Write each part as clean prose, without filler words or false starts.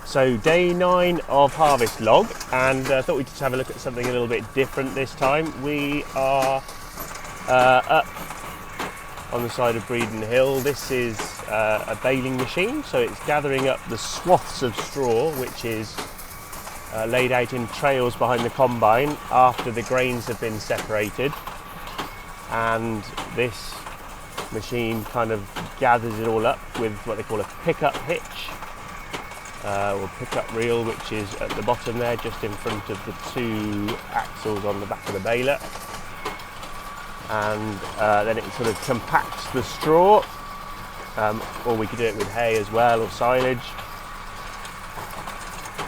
So day 9 of harvest log, and I thought we'd just have a look at something a little bit different this time. We are up on the side of Breeden Hill. This is a baling machine, so it's gathering up the swaths of straw which is laid out in trails behind the combine after the grains have been separated, and this machine kind of gathers it all up with what they call a pickup hitch or pickup reel, which is at the bottom there just in front of the 2 axles on the back of the baler, and then it sort of compacts the straw, or we could do it with hay as well, or silage,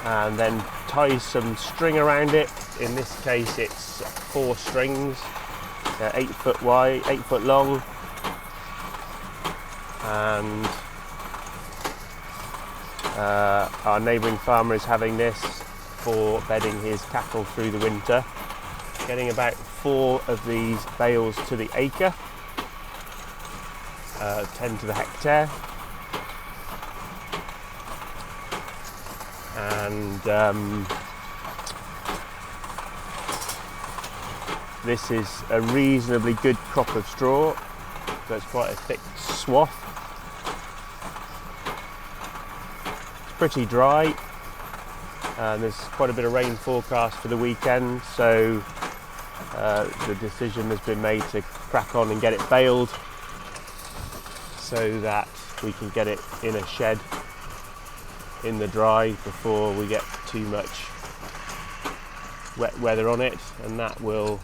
and then ties some string around it. In this case it's 4 strings, 8 foot wide, 8 foot long, and our neighbouring farmer is having this for bedding his cattle through the winter, getting about 4 of these bales to the acre, 10 to the hectare, and this is a reasonably good crop of straw, so it's quite a thick swath. Pretty dry, and there's quite a bit of rain forecast for the weekend, so the decision has been made to crack on and get it baled so that we can get it in a shed in the dry before we get too much wet weather on it, and that will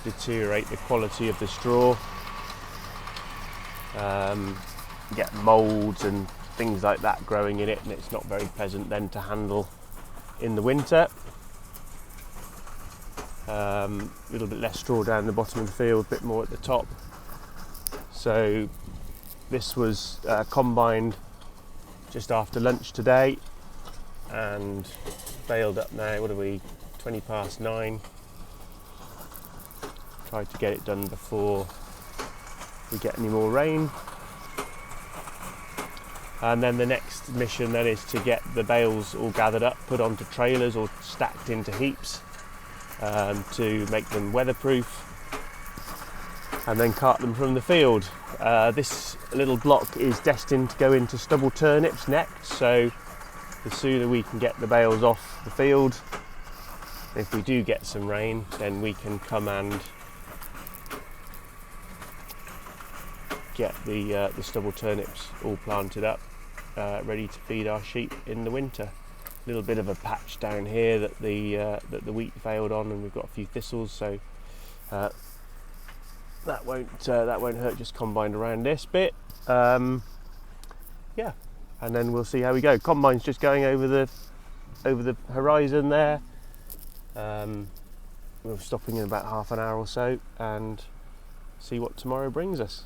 deteriorate the quality of the straw, get moulds and things like that growing in it, and it's not very pleasant then to handle in the winter. A little bit less straw down the bottom of the field, a bit more at the top. So this was combined just after lunch today and baled up now. What are we, 20 past 9? Tried to get it done before we get any more rain. And then the next mission then is to get the bales all gathered up, put onto trailers or stacked into heaps to make them weatherproof, and then cart them from the field. This little block is destined to go into stubble turnips next, so the sooner we can get the bales off the field, if we do get some rain, then we can come and get the stubble turnips all planted up, ready to feed our sheep in the winter. A little bit of a patch down here that the wheat failed on, and we've got a few thistles, so that won't hurt. Just combined around this bit, yeah, and then we'll see how we go. Combine's just going over the horizon there. We're stopping in about half an hour or so and see what tomorrow brings us.